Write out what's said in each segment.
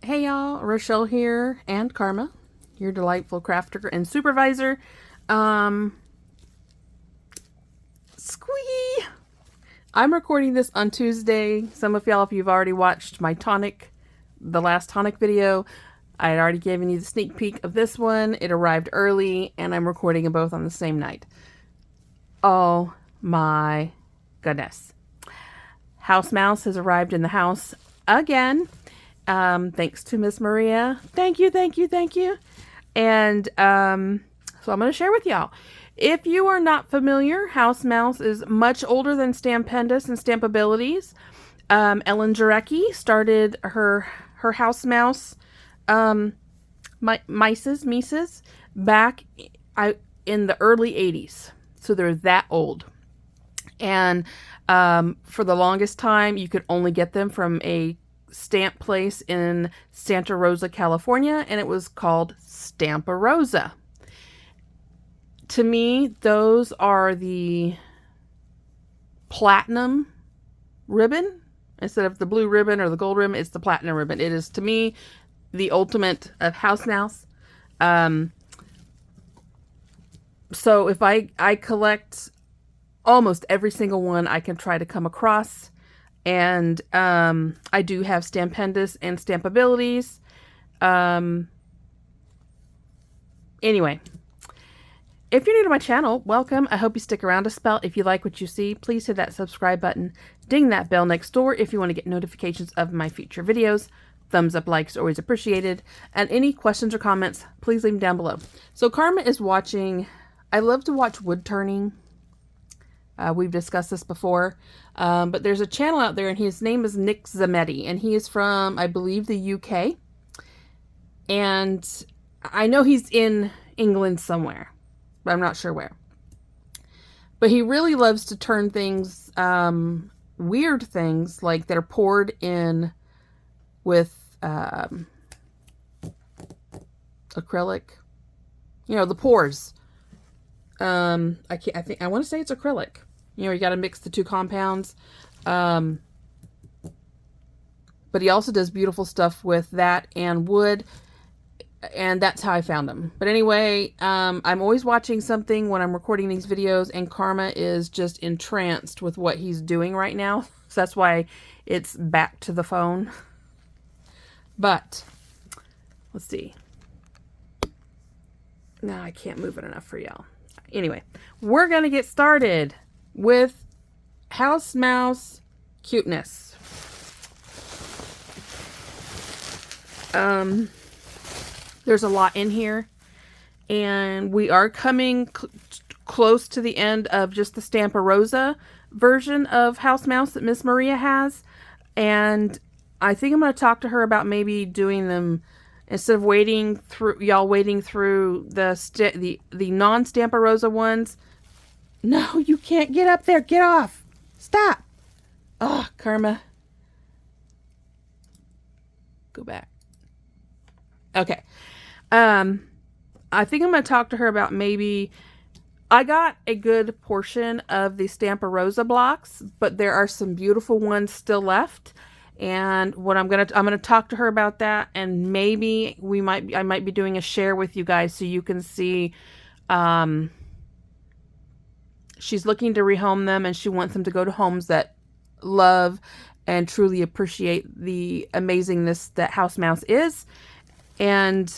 Hey y'all, Rochelle here, and Karma, your delightful crafter and supervisor. Squee! I'm recording this on Tuesday. Some of y'all, if you've already watched my tonic, the last tonic video, I had already given you the sneak peek of this one. It arrived early, and I'm recording them both on the same night. Oh my goodness. House Mouse has arrived in the house again. Thanks to Miss Maria. Thank you, thank you, thank you. And so I'm going to share with y'all. If you are not familiar, House Mouse is much older than Stampendous and Stampabilities. Ellen Jarecki started her House Mouse Mises back in the early 80s. So they're that old. And for the longest time, you could only get them from a stamp place in Santa Rosa, California, and it was called Stampa Rosa. To me, those are the platinum ribbon. Instead of the blue ribbon or the gold ribbon, it's the platinum ribbon. It is, to me, the ultimate of House Mouse. So if I collect almost every single one I can try to come across. And I do have Stampendous and Stampabilities. Anyway, if you're new to my channel, welcome. I hope you stick around a spell. If you like what you see, please hit that subscribe button. Ding that bell next door if you want to get notifications of my future videos. Thumbs up, likes, always appreciated. And any questions or comments, please leave them down below. So Karma is watching. I love to watch wood turning. We've discussed this before, but there's a channel out there, and his name is Nick Zametti, and he is from, I believe, the UK, and I know he's in England somewhere, but I'm not sure where. But he really loves to turn things, weird things, like that are poured in with acrylic, you know, the pours. I want to say it's acrylic. You know, you got to mix the two compounds. But he also does beautiful stuff with that and wood. And that's how I found him. But anyway, I'm always watching something when I'm recording these videos. And Karma is just entranced with what he's doing right now. So that's why it's back to the phone. But, let's see. No, I can't move it enough for y'all. Anyway, we're going to get started with House Mouse cuteness. There's a lot in here, and we are coming close to the end of just the Stampa Rosa version of House Mouse that Miss Maria has, and I think I'm going to talk to her about maybe doing them instead of waiting through the non-Stampa Rosa ones. No, you can't get up there. Get off. Stop. Oh, Karma. Go back. Okay. I think I'm going to talk to her about maybe... I got a good portion of the Stampa Rosa blocks, but there are some beautiful ones still left. And what I'm going to talk to her about that, and maybe I might be doing a share with you guys so you can see. She's looking to rehome them, and she wants them to go to homes that love and truly appreciate the amazingness that House Mouse is. And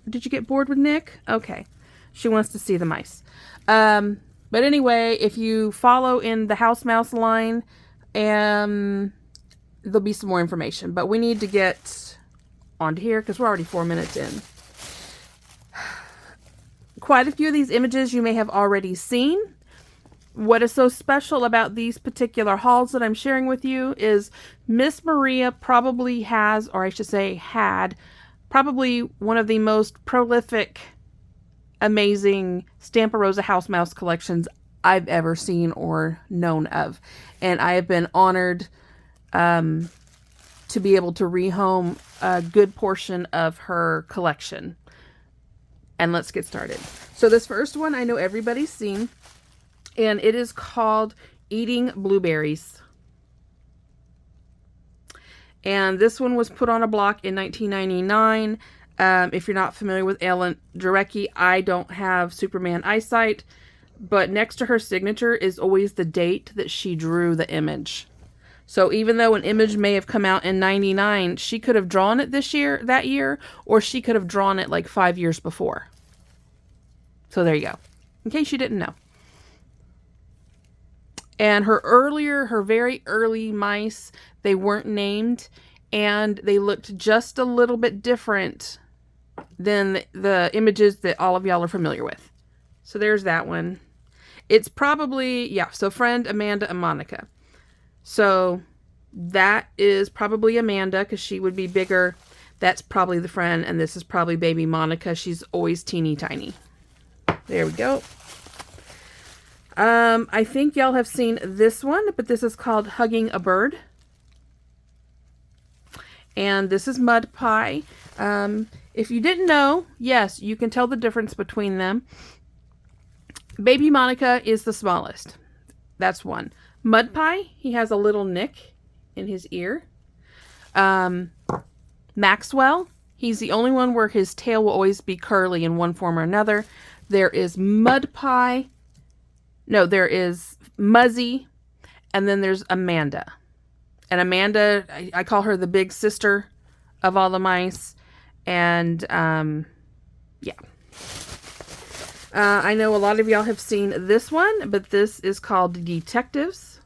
did you get bored with Nick? Okay. She wants to see the mice. But anyway, if you follow in the House Mouse line, there'll be some more information. But we need to get onto here because we're already 4 minutes in. Quite a few of these images you may have already seen. What is so special about these particular hauls that I'm sharing with you is Miss Maria probably has, or I should say had, probably one of the most prolific, amazing Stampa Rosa House Mouse collections I've ever seen or known of. And I have been honored to be able to rehome a good portion of her collection. And let's get started. So this first one I know everybody's seen, and it is called Eating Blueberries. And this one was put on a block in 1999. If you're not familiar with Ellen Jarecki, I don't have Superman eyesight, but next to her signature is always the date that she drew the image. So even though an image may have come out in 99, she could have drawn it that year, or she could have drawn it like 5 years before. So there you go, in case you didn't know. And her very early mice, they weren't named, and they looked just a little bit different than the images that all of y'all are familiar with. So there's that one. It's probably, yeah, so Friend, Amanda, and Monica. So that is probably Amanda, because she would be bigger. That's probably the Friend, and this is probably baby Monica. She's always teeny tiny. There we go. I think y'all have seen this one, but this is called Hugging a Bird. And this is Mud Pie. If you didn't know, yes, you can tell the difference between them. Baby Monica is the smallest. That's one. Mud Pie, he has a little nick in his ear. Maxwell, he's the only one where his tail will always be curly in one form or another. There is Mud Pie. No, there is Muzzy. And then there's Amanda. And Amanda, I call her the big sister of all the mice. And, yeah. I know a lot of y'all have seen this one, but this is called Detectives.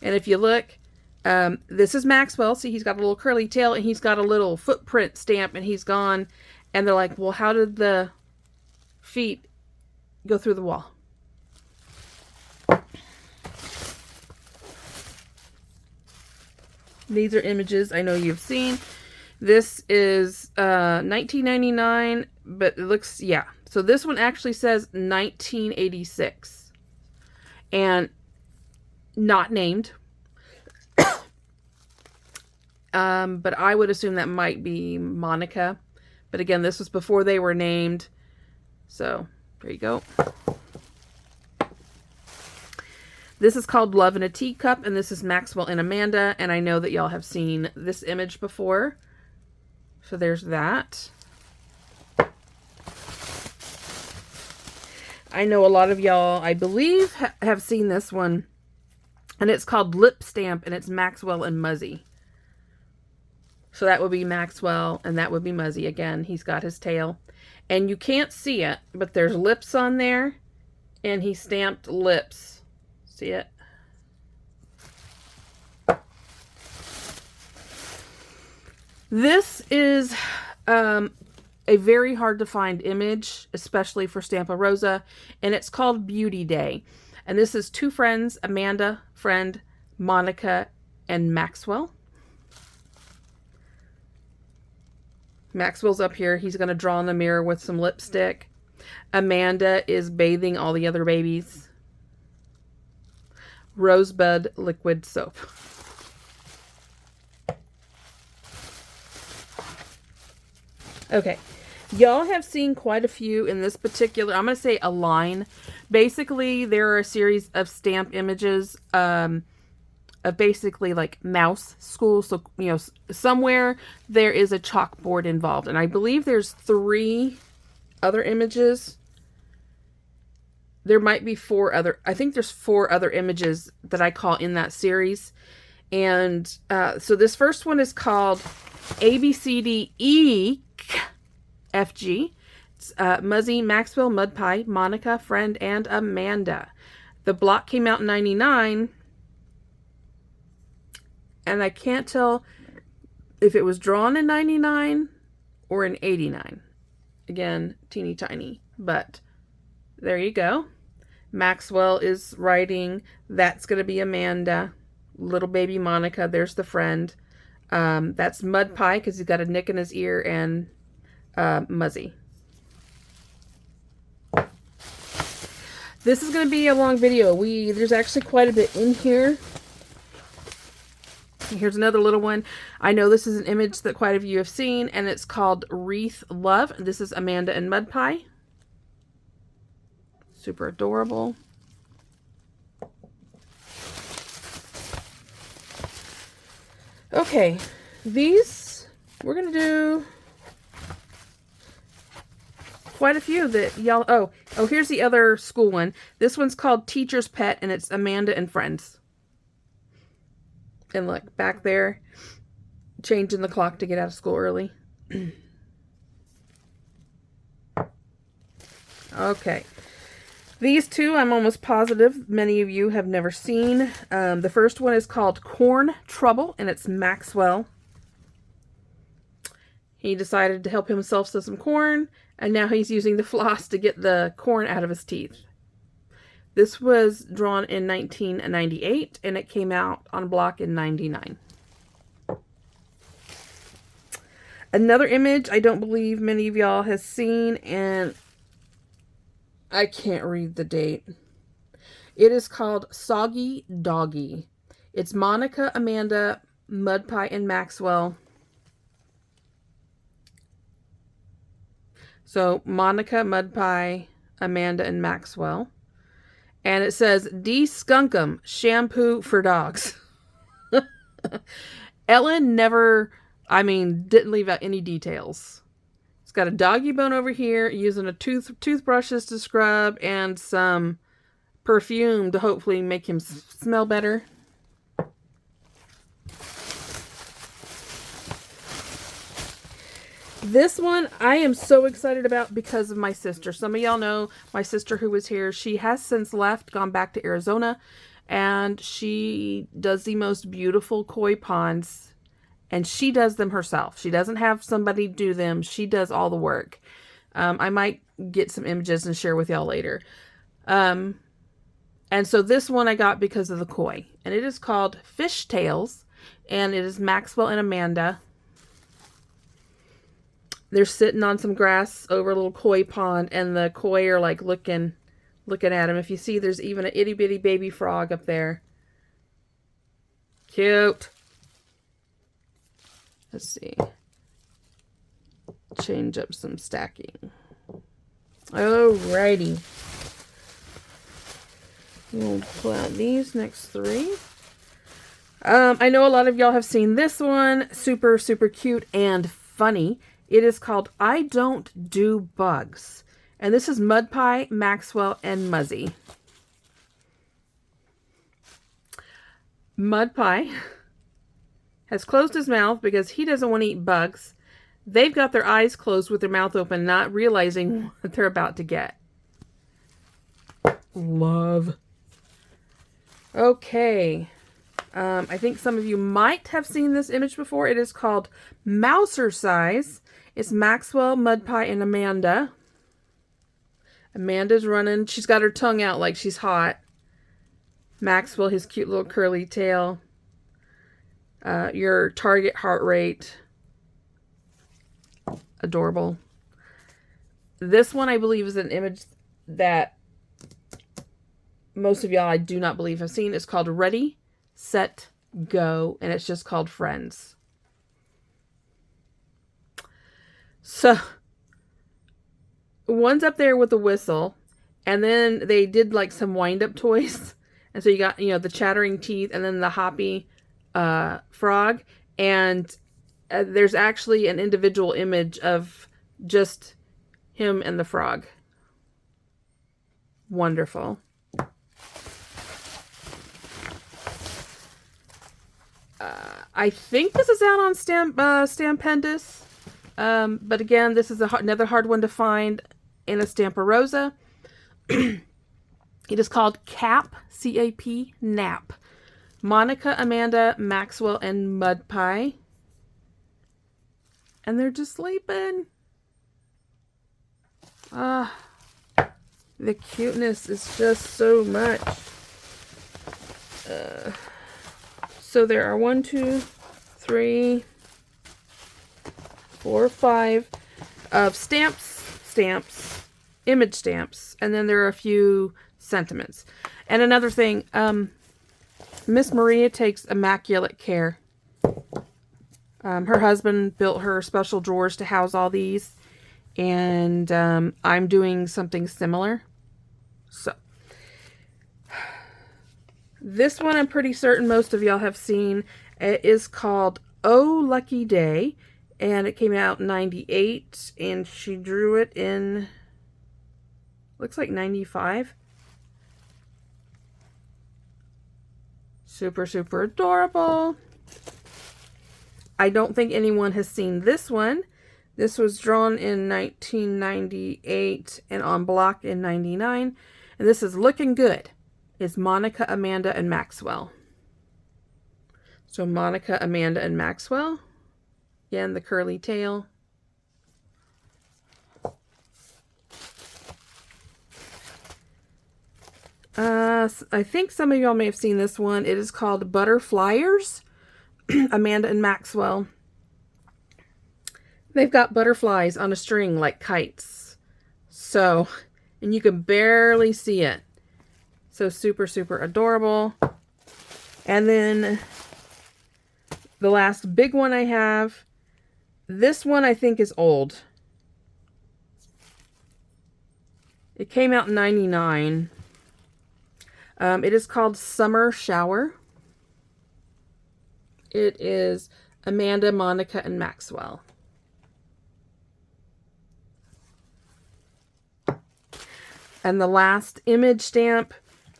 And if you look, this is Maxwell. See, he's got a little curly tail, and he's got a little footprint stamp, and he's gone. And they're like, well, how did the feet go through the wall? These are images I know you've seen. This is 1999, but it looks, yeah. So this one actually says 1986. And not named. But I would assume that might be Monica. But again, this was before they were named. So, there you go. This is called Love in a Teacup, and this is Maxwell and Amanda, and I know that y'all have seen this image before. So there's that. I know a lot of y'all, I believe, have seen this one, and it's called Lip Stamp, and it's Maxwell and Muzzy. So that would be Maxwell, and that would be Muzzy. Again, he's got his tail. And you can't see it, but there's lips on there, and he stamped lips. See it? This is a very hard to find image, especially for Stampa Rosa, and it's called Beauty Day. And this is two friends, Amanda, Friend, Monica, and Maxwell. Maxwell's up here. He's going to draw in the mirror with some lipstick. Amanda is bathing all the other babies. Rosebud liquid soap. Okay. Y'all have seen quite a few in this particular, I'm going to say a line. Basically, there are a series of stamp images of basically like mouse school. So, you know, somewhere there is a chalkboard involved. And I believe there's 3 other images. There might be 4 other, I think there's 4 other images that I call in that series. And so this first one is called ABCDEFG. It's Muzzy, Maxwell, Mud Pie, Monica, Friend, and Amanda. The block came out in 99. And I can't tell if it was drawn in 99 or in 89. Again, teeny tiny. But there you go. Maxwell is writing. That's going to be Amanda. Little baby Monica. There's the Friend. That's Mud Pie because he's got a nick in his ear. And Muzzy. This is going to be a long video. There's actually quite a bit in here. Here's another little one. I know this is an image that quite a few you have seen, and it's called Wreath Love. This is Amanda and Mud Pie. Super adorable. Okay, these, we're going to do quite a few that y'all, oh, here's the other school one. This one's called Teacher's Pet, and it's Amanda and Friends. And look, back there, changing the clock to get out of school early. Okay. These two, I'm almost positive many of you have never seen. The first one is called Corn Trouble, and it's Maxwell. He decided to help himself to some corn, and now he's using the floss to get the corn out of his teeth. This was drawn in 1998, and it came out on block in 99. Another image I don't believe many of y'all has seen, and I can't read the date. It is called Soggy Doggy. It's Monica, Amanda, Mud Pie, and Maxwell. So Monica, Mud Pie, Amanda, and Maxwell. And it says, De-skunk-'em, shampoo for dogs. Ellen never, didn't leave out any details. It's got a doggy bone over here, using a toothbrushes to scrub, and some perfume to hopefully make him smell better. This one I am so excited about because of my sister. Some of y'all know my sister who was here. She has since left, gone back to Arizona, and she does the most beautiful koi ponds, and she does them herself. She doesn't have somebody do them. She does all the work. I might get some images and share with y'all later. And so this one I got because of the koi, and it is called Fish Tales, and it is Maxwell and Amanda. They're sitting on some grass over a little koi pond, and the koi are like looking at him. If you see, there's even an itty bitty baby frog up there. Cute. Let's see. Change up some stacking. Alrighty. We'll pull out these next three. I know a lot of y'all have seen this one. Super, super cute and funny. It is called I Don't Do Bugs. And this is Mud Pie, Maxwell, and Muzzy. Mud Pie has closed his mouth because he doesn't want to eat bugs. They've got their eyes closed with their mouth open, not realizing what they're about to get. Love. Okay. I think some of you might have seen this image before. It is called Mouser Size. It's Maxwell, Mud Pie, and Amanda. Amanda's running. She's got her tongue out like she's hot. Maxwell, his cute little curly tail. Your target heart rate. Adorable. This one, I believe, is an image that most of y'all, I do not believe, have seen. It's called Ready, Set, Go, and it's just called Friends. So, one's up there with the whistle, and then they did like some wind-up toys. And so you got, the chattering teeth, and then the hoppy frog. And there's actually an individual image of just him and the frog. Wonderful. I think this is out on Stampendous. But again, this is another hard one to find in a Stampa Rosa. It is called Cap, C-A-P, Nap. Monica, Amanda, Maxwell, and Mud Pie. And they're just sleeping. The cuteness is just so much. So there are 1, 2, 3, 4, 5 of stamps, image stamps, and then there are a few sentiments. And another thing, Miss Maria takes immaculate care. Her husband built her special drawers to house all these, and I'm doing something similar. So, this one I'm pretty certain most of y'all have seen, It is called Oh Lucky Day, and it came out in 98, and she drew it in, looks like 95. Super, super adorable. I don't think anyone has seen this one. This was drawn in 1998 and on block in 99. And this is Looking Good. It's Monica, Amanda, and Maxwell. So Monica, Amanda, and Maxwell. Again, the curly tail. I think some of y'all may have seen this one. It is called Butterflyers. Amanda and Maxwell. They've got butterflies on a string like kites. So, and you can barely see it. So super, super adorable. And then the last big one I have. This one I think is old. It came out in 99. It is called Summer Shower. It is Amanda, Monica, and Maxwell. And the last image stamp,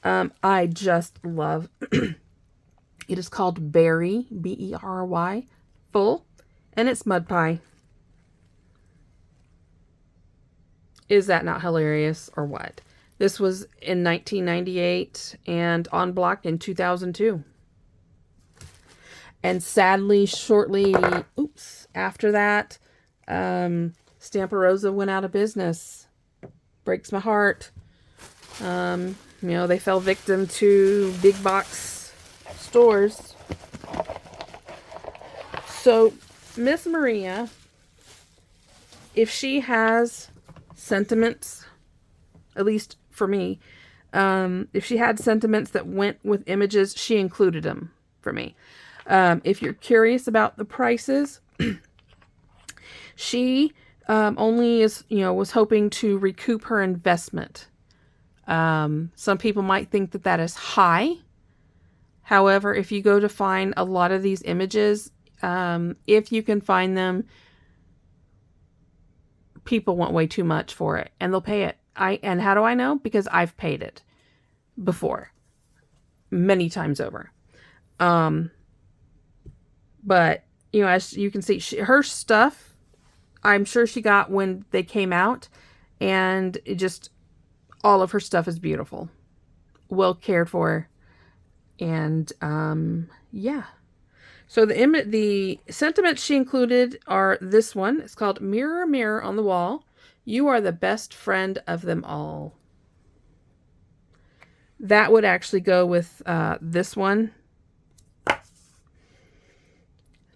I just love. It is called Berry, B-E-R-Y, full, and it's mud pie. Is that not hilarious or what? This was in 1998 and on block in 2002. And sadly, shortly, after that, Stampa Rosa went out of business. Breaks my heart. You know, they fell victim to big box stores. So, Miss Maria, if she has sentiments, at least for me, if she had sentiments that went with images, she included them for me. If you're curious about the prices, she only was hoping to recoup her investment. Some people might think that that is high. However, if you go to find a lot of these images, if you can find them, people want way too much for it, and they'll pay it. And how do I know? Because I've paid it before, many times over. But as you can see, her stuff, I'm sure she got when they came out, and all of her stuff is beautiful, well cared for, and yeah. So the sentiments she included are this one. It's called Mirror, Mirror on the Wall. You are the best friend of them all. That would actually go with this one.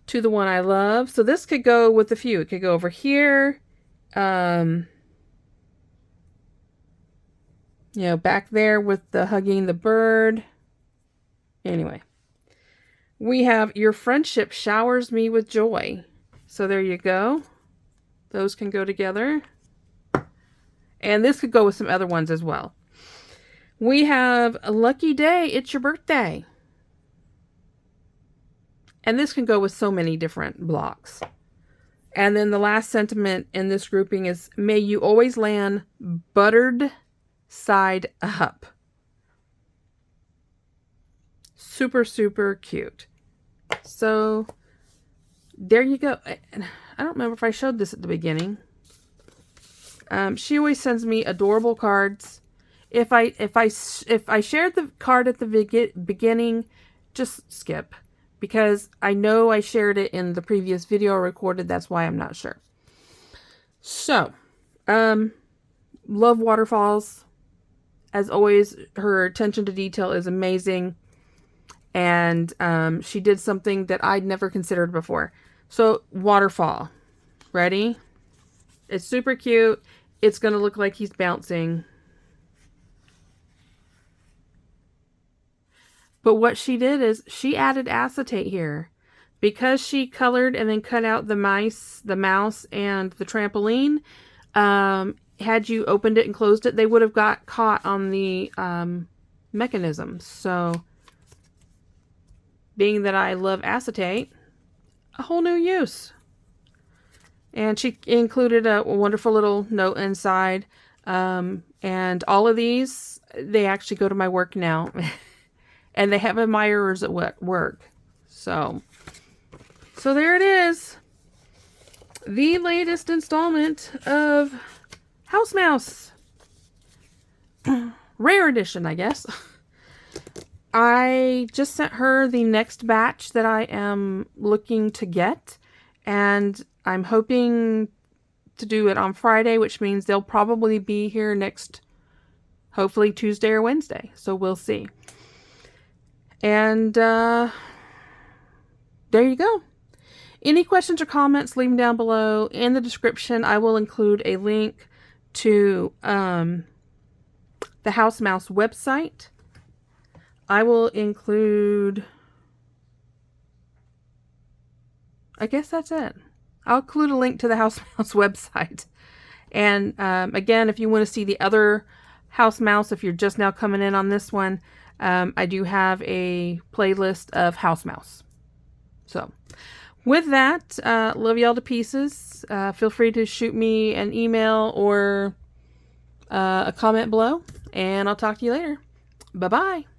To the one I love. So this could go with a few. It could go over here. Back there with the hugging the bird. Anyway. We have Your Friendship Showers Me with Joy. So there you go. Those can go together. And this could go with some other ones as well. We have A Lucky Day, It's Your Birthday. And this can go with so many different blocks. And then the last sentiment in this grouping is, May you always land buttered side up. Super, super cute. So, there you go. I don't remember if I showed this at the beginning. She always sends me adorable cards. If I shared the card at the beginning, just skip. Because I know I shared it in the previous video I recorded. That's why I'm not sure. So, love waterfalls. As always, her attention to detail is amazing. And she did something that I'd never considered before. So, waterfall. Ready? It's super cute. It's going to look like he's bouncing. But what she did is she added acetate here. Because she colored and then cut out the mouse, and the trampoline, had you opened it and closed it, they would have got caught on the mechanism. So, being that I love acetate, a whole new use. And she included a wonderful little note inside. And all of these, they actually go to my work now. And they have admirers at work. So there it is. The latest installment of House Mouse. Rare edition, I guess. I just sent her the next batch that I am looking to get. And I'm hoping to do it on Friday, which means they'll probably be here next, hopefully Tuesday or Wednesday. So we'll see. And there you go. Any questions or comments, leave them down below. In the description, I will include a link to the House Mouse website. I will include, I guess that's it. I'll include a link to the House Mouse website. And again, if you want to see the other House Mouse, if you're just now coming in on this one, I do have a playlist of House Mouse. So with that, love y'all to pieces. Feel free to shoot me an email or a comment below. And I'll talk to you later. Bye-bye.